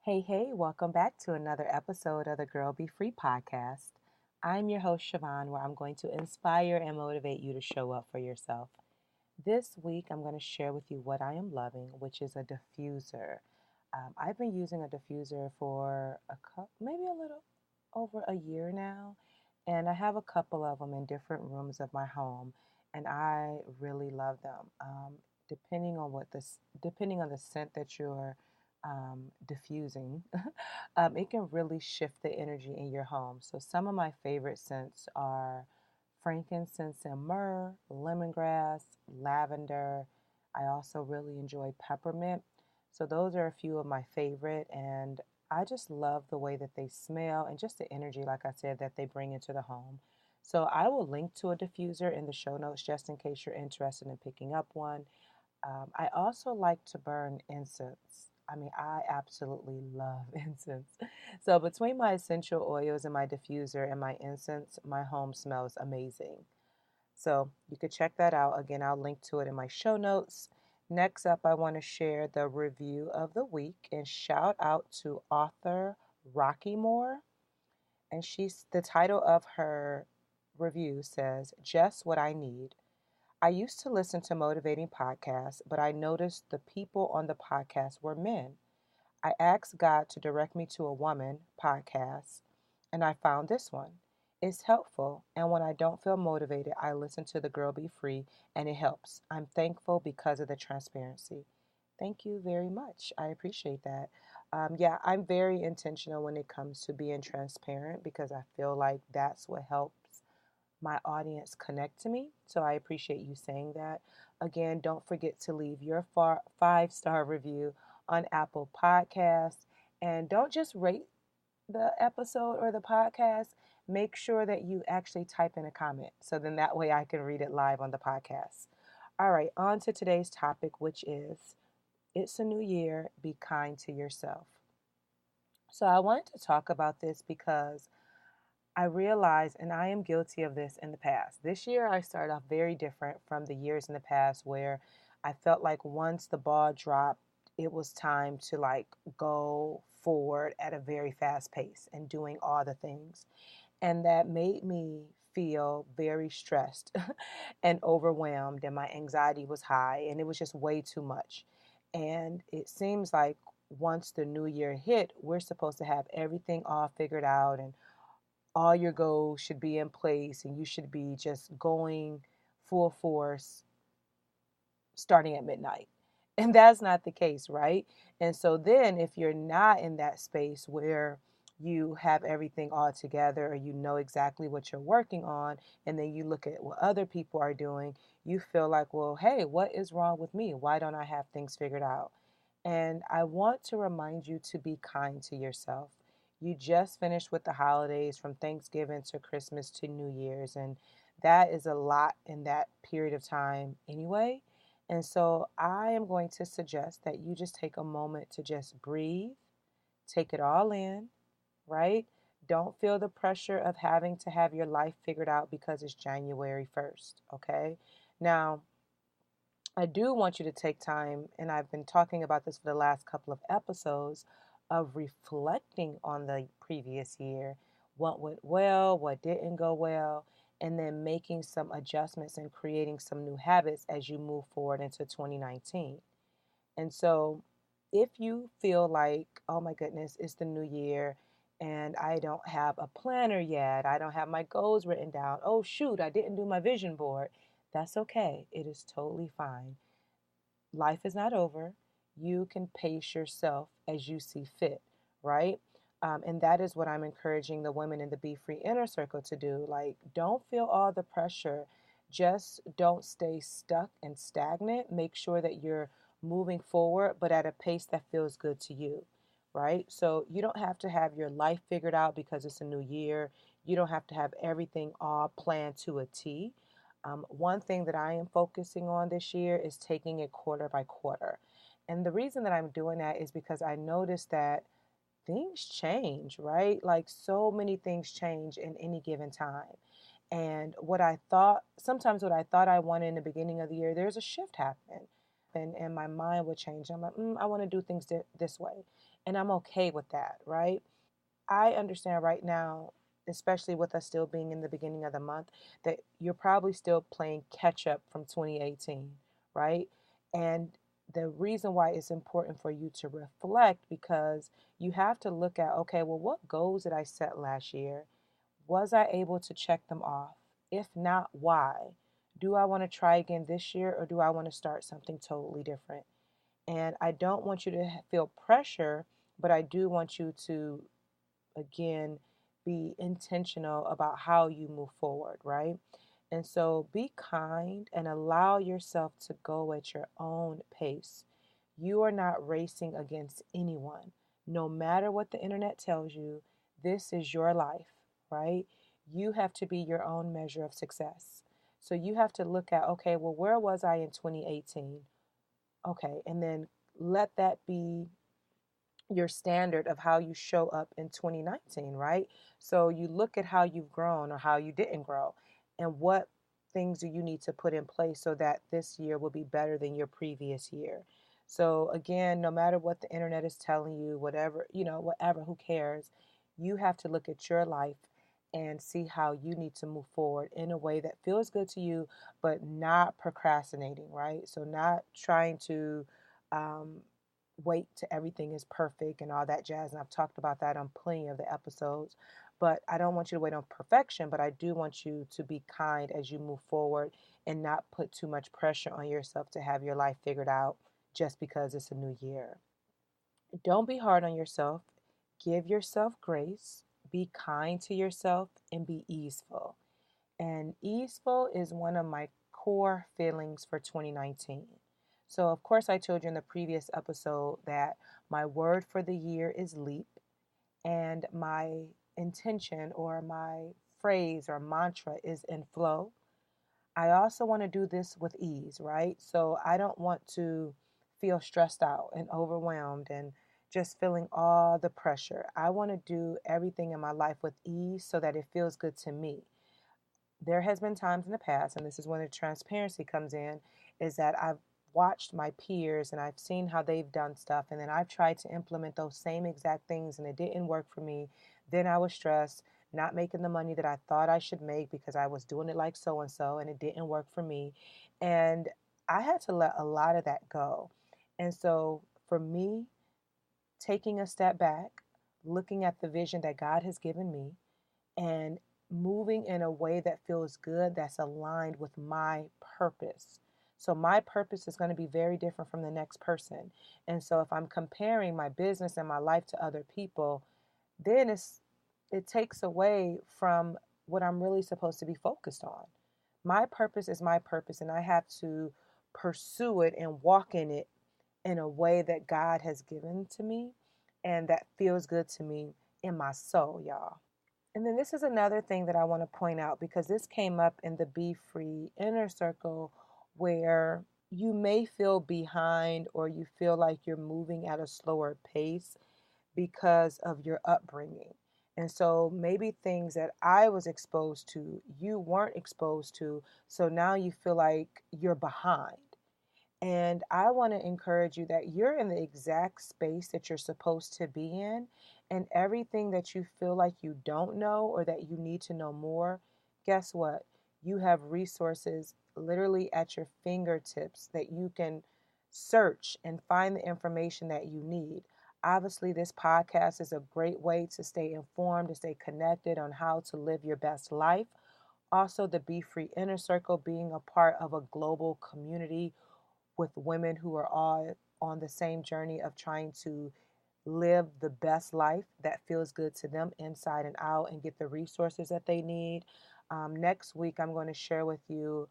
Hey, welcome back to another episode of the Girl Be Free podcast. I'm your host, Siobhan, where I'm going to inspire and motivate you to show up for yourself. This week, I'm going to share with you what I am loving, which is a diffuser. I've been using a diffuser for maybe a little over a year now, and I have a couple of them in different rooms of my home, and I really love them. Depending on the scent that you're diffusing, it can really shift the energy in your home. So some of my favorite scents are frankincense and myrrh, lemongrass, lavender. I also really enjoy peppermint. So those are a few of my favorite, and I just love the way that they smell and just the energy, like I said, that they bring into the home. So I will link to a diffuser in the show notes just in case you're interested in picking up one. I also like to burn incense. I mean, I absolutely love incense. So, between my essential oils and my diffuser and my incense, my home smells amazing. So, you could check that out. Again, I'll link to it in my show notes. Next up, I want to share the review of the week and shout out to author Rocky Moore. And the title of her review says, Just What I Need. I used to listen to motivating podcasts, but I noticed the people on the podcast were men. I asked God to direct me to a woman podcast, and I found this one. It's helpful, and when I don't feel motivated, I listen to The Girl Be Free, and it helps. I'm thankful because of the transparency. Thank you very much. I appreciate that. Yeah, I'm very intentional when it comes to being transparent because I feel like that's what helps my audience connect to me. So I appreciate you saying that. Again, don't forget to leave your 5-star review on Apple Podcasts. And don't just rate the episode or the podcast. Make sure that you actually type in a comment. So then that way I can read it live on the podcast. All right, on to today's topic, which is it's a new year. Be kind to yourself. So I wanted to talk about this because I realize, and I am guilty of this in the past. This year, I started off very different from the years in the past where I felt like once the ball dropped, it was time to like go forward at a very fast pace and doing all the things. And that made me feel very stressed and overwhelmed, and my anxiety was high, and it was just way too much. And it seems like once the new year hit, we're supposed to have everything all figured out and all your goals should be in place and you should be just going full force starting at midnight. And that's not the case, right? And so then if you're not in that space where you have everything all together or you know exactly what you're working on, and then you look at what other people are doing, you feel like, well, hey, what is wrong with me? Why don't I have things figured out? And I want to remind you to be kind to yourself. You just finished with the holidays from Thanksgiving to Christmas to New Year's, and that is a lot in that period of time anyway. And so I am going to suggest that you just take a moment to just breathe, take it all in, right? Don't feel the pressure of having to have your life figured out because it's January 1st, okay? Now, I do want you to take time, and I've been talking about this for the last couple of episodes, of reflecting on the previous year, what went well, what didn't go well, and then making some adjustments and creating some new habits as you move forward into 2019. And so, if you feel like, oh my goodness, it's the new year and I don't have a planner yet, I don't have my goals written down, oh shoot, I didn't do my vision board, that's okay. It is totally fine. Life is not over. You can pace yourself as you see fit, right? And that is what I'm encouraging the women in the Be Free Inner Circle to do. Like, don't feel all the pressure. Just don't stay stuck and stagnant. Make sure that you're moving forward, but at a pace that feels good to you, right? So you don't have to have your life figured out because it's a new year. You don't have to have everything all planned to a T. One thing that I am focusing on this year is taking it quarter by quarter. And the reason that I'm doing that is because I noticed that things change, right? Like so many things change in any given time. And sometimes what I thought I wanted in the beginning of the year, there's a shift happening. And my mind would change. I'm like, I want to do things this way. And I'm okay with that, right? I understand right now, especially with us still being in the beginning of the month, that you're probably still playing catch up from 2018, right? And the reason why it's important for you to reflect, because you have to look at, okay, well, what goals did I set last year? Was I able to check them off? If not, why? Do I want to try again this year, or do I want to start something totally different? And I don't want you to feel pressure, but I do want you to, again, be intentional about how you move forward, right? And so be kind and allow yourself to go at your own pace. You are not racing against anyone. No matter what the internet tells you, this is your life, right? You have to be your own measure of success. So you have to look at, okay, well, where was I in 2018? Okay, and then let that be your standard of how you show up in 2019, right? So you look at how you've grown or how you didn't grow, and what things do you need to put in place so that this year will be better than your previous year. So again, no matter what the internet is telling you, whatever, whatever, who cares? You have to look at your life and see how you need to move forward in a way that feels good to you, but not procrastinating, right? So not trying to um, wait to everything is perfect and all that jazz. And I've talked about that on plenty of the episodes. But I don't want you to wait on perfection, but I do want you to be kind as you move forward and not put too much pressure on yourself to have your life figured out just because it's a new year. Don't be hard on yourself. Give yourself grace. Be kind to yourself and be easeful. And easeful is one of my core feelings for 2019. So, of course, I told you in the previous episode that my word for the year is leap, and my intention or my phrase or mantra is in flow. I also want to do this with ease, right? So, I don't want to feel stressed out and overwhelmed and just feeling all the pressure. I want to do everything in my life with ease so that it feels good to me. There has been times in the past, and this is when the transparency comes in, is that I've watched my peers and I've seen how they've done stuff, and then I've tried to implement those same exact things and it didn't work for me. Then I was stressed, not making the money that I thought I should make because I was doing it like so and so and it didn't work for me. And I had to let a lot of that go. And so for me, taking a step back, looking at the vision that God has given me, and moving in a way that feels good, that's aligned with my purpose. So my purpose is going to be very different from the next person. And so if I'm comparing my business and my life to other people, then it takes away from what I'm really supposed to be focused on. My purpose is my purpose, and I have to pursue it and walk in it in a way that God has given to me and that feels good to me in my soul, y'all. And then this is another thing that I want to point out, because this came up in the Be Free inner circle, where you may feel behind or you feel like you're moving at a slower pace because of your upbringing. And so maybe things that I was exposed to, you weren't exposed to. So now you feel like you're behind. And I want to encourage you that you're in the exact space that you're supposed to be in. And everything that you feel like you don't know or that you need to know more, guess what? You have resources literally at your fingertips that you can search and find the information that you need. Obviously, this podcast is a great way to stay informed, to stay connected on how to live your best life. Also, the Be Free Inner Circle, being a part of a global community with women who are all on the same journey of trying to live the best life that feels good to them inside and out and get the resources that they need. Next week, I'm going to share with you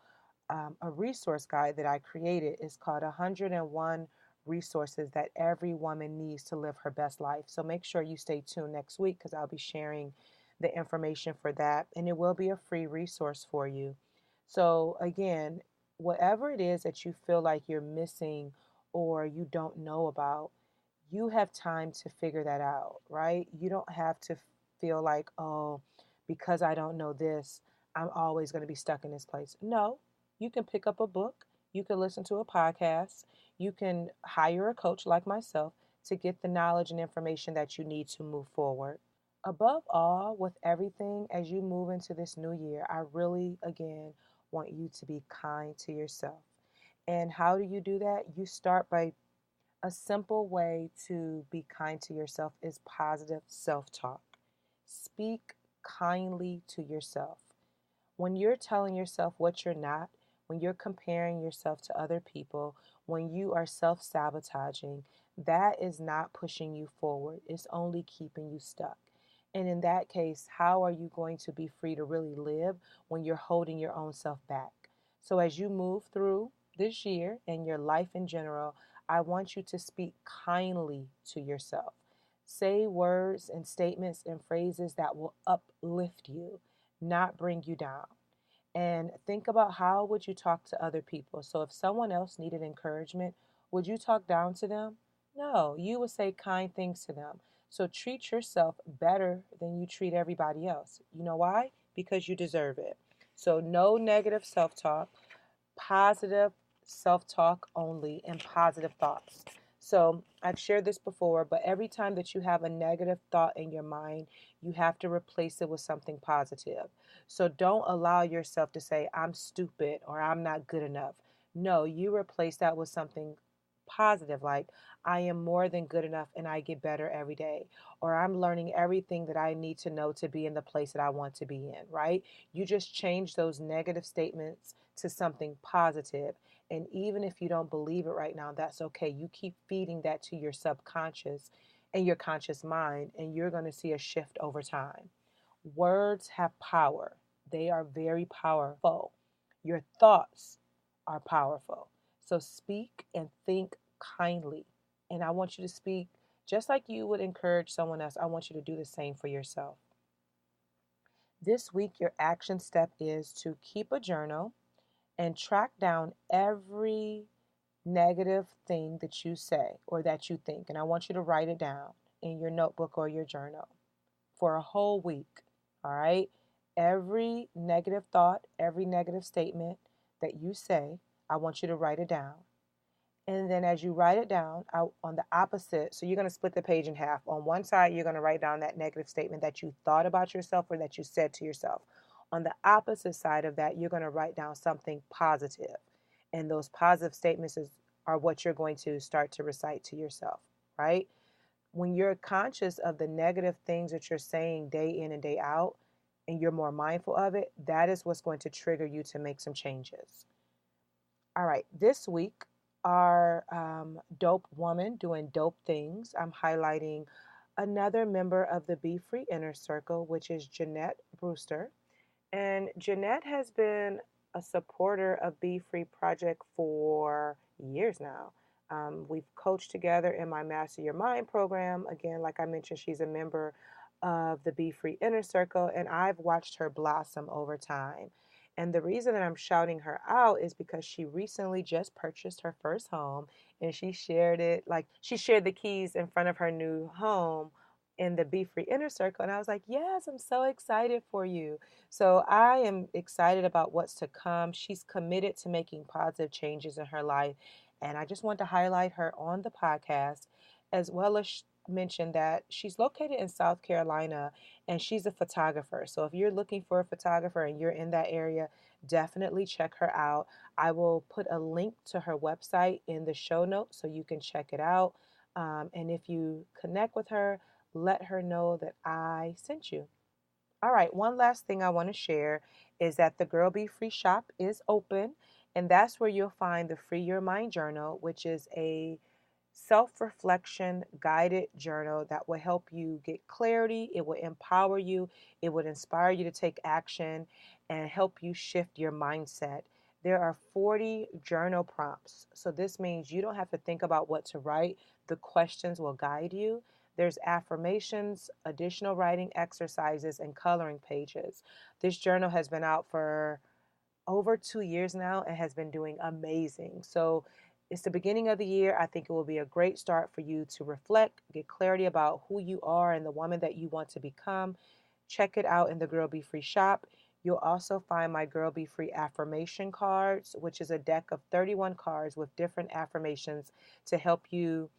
a resource guide that I created. It's called 101 Resources That Every Woman Needs to Live Her Best Life. So make sure you stay tuned next week, because I'll be sharing the information for that, and it will be a free resource for you. So again, whatever it is that you feel like you're missing or you don't know about, you have time to figure that out, right? You don't have to feel like, oh, because I don't know this, I'm always going to be stuck in this place. No, you can pick up a book, you can listen to a podcast, you can hire a coach like myself to get the knowledge and information that you need to move forward. Above all, with everything, as you move into this new year, I really, again, want you to be kind to yourself. And how do you do that? You start by a simple way to be kind to yourself is positive self talk. Speak kindly to yourself. When you're telling yourself what you're not, when you're comparing yourself to other people, when you are self sabotaging, that is not pushing you forward. It's only keeping you stuck. And in that case, how are you going to be free to really live when you're holding your own self back? So, as you move through this year and your life in general, I want you to speak kindly to yourself. Say words and statements and phrases that will uplift you, not bring you down. And think about how would you talk to other people. So if someone else needed encouragement, would you talk down to them? No, you would say kind things to them. So treat yourself better than you treat everybody else. You know why? Because you deserve it. So no negative self-talk, positive self talk only, and positive thoughts. So, I've shared this before, but every time that you have a negative thought in your mind, you have to replace it with something positive. So, don't allow yourself to say, I'm stupid or I'm not good enough. No, you replace that with something positive, like, I am more than good enough and I get better every day. Or I'm learning everything that I need to know to be in the place that I want to be in, right? You just change those negative statements to something positive. And even if you don't believe it right now, that's okay. You keep feeding that to your subconscious and your conscious mind, and you're going to see a shift over time. Words have power, they are very powerful. Your thoughts are powerful. So speak and think kindly. And I want you to speak just like you would encourage someone else. I want you to do the same for yourself. This week, your action step is to keep a journal and track down every negative thing that you say or that you think. And I want you to write it down in your notebook or your journal for a whole week. All right. Every negative thought, every negative statement that you say, I want you to write it down. And then as you write it down on the opposite, so you're going to split the page in half. On one side, you're going to write down that negative statement that you thought about yourself or that you said to yourself. On the opposite side of that, you're going to write down something positive. And those positive statements are what you're going to start to recite to yourself, right? When you're conscious of the negative things that you're saying day in and day out, and you're more mindful of it, that is what's going to trigger you to make some changes. All right, this week, our dope woman doing dope things, I'm highlighting another member of the Be Free Inner Circle, which is Jeanette Brewster. And Jeanette has been a supporter of Be Free Project for years now. We've coached together in my Master Your Mind program. Again, like I mentioned, she's a member of the Be Free Inner Circle, and I've watched her blossom over time. And the reason that I'm shouting her out is because she recently just purchased her first home, and she shared it, like she shared the keys in front of her new home in the Be Free Inner Circle. And I was like, yes, I'm so excited for you. So I am excited about what's to come. She's committed to making positive changes in her life. And I just want to highlight her on the podcast, as well as mention that she's located in South Carolina and she's a photographer. So if you're looking for a photographer and you're in that area, definitely check her out. I will put a link to her website in the show notes so you can check it out. And if you connect with her, let her know that I sent you. All right, one last thing I want to share is that the Girl Be Free shop is open, and that's where you'll find the Free Your Mind Journal, which is a self-reflection guided journal that will help you get clarity, it will empower you, it would inspire you to take action and help you shift your mindset. There are 40 journal prompts. So this means you don't have to think about what to write. The questions will guide you. There's affirmations, additional writing exercises, and coloring pages. This journal has been out for over 2 years now and has been doing amazing. So it's the beginning of the year. I think it will be a great start for you to reflect, get clarity about who you are and the woman that you want to become. Check it out in the Girl Be Free shop. You'll also find my Girl Be Free affirmation cards, which is a deck of 31 cards with different affirmations to help you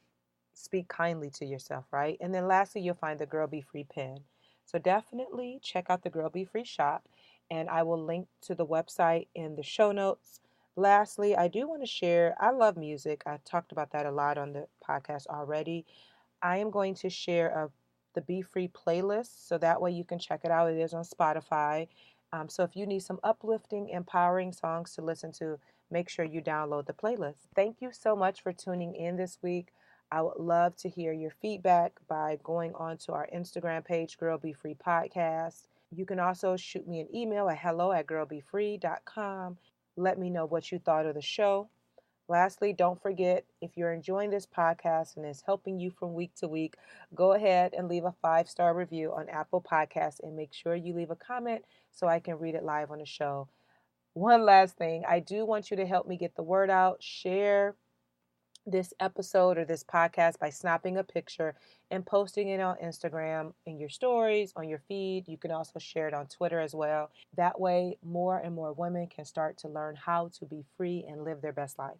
speak kindly to yourself, right? And then lastly, you'll find the Girl Be Free pen. So definitely check out the Girl Be Free shop, and I will link to the website in the show notes. Lastly, I do want to share, I love music. I talked about that a lot on the podcast already. I am going to share the Be Free playlist so that way you can check it out. It is on Spotify. So if you need some uplifting, empowering songs to listen to, make sure you download the playlist. Thank you so much for tuning in this week. I would love to hear your feedback by going on to our Instagram page, Girl Be Free Podcast. You can also shoot me an email at hello@girlbefree.com. Let me know what you thought of the show. Lastly, don't forget, if you're enjoying this podcast and it's helping you from week to week, go ahead and leave a 5-star review on Apple Podcasts and make sure you leave a comment so I can read it live on the show. One last thing, I do want you to help me get the word out. Share this episode or this podcast by snapping a picture and posting it on Instagram in your stories, on your feed. You can also share it on Twitter as well. That way, more and more women can start to learn how to be free and live their best life.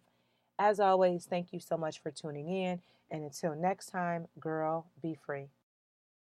As always, thank you so much for tuning in. And until next time, girl, be free.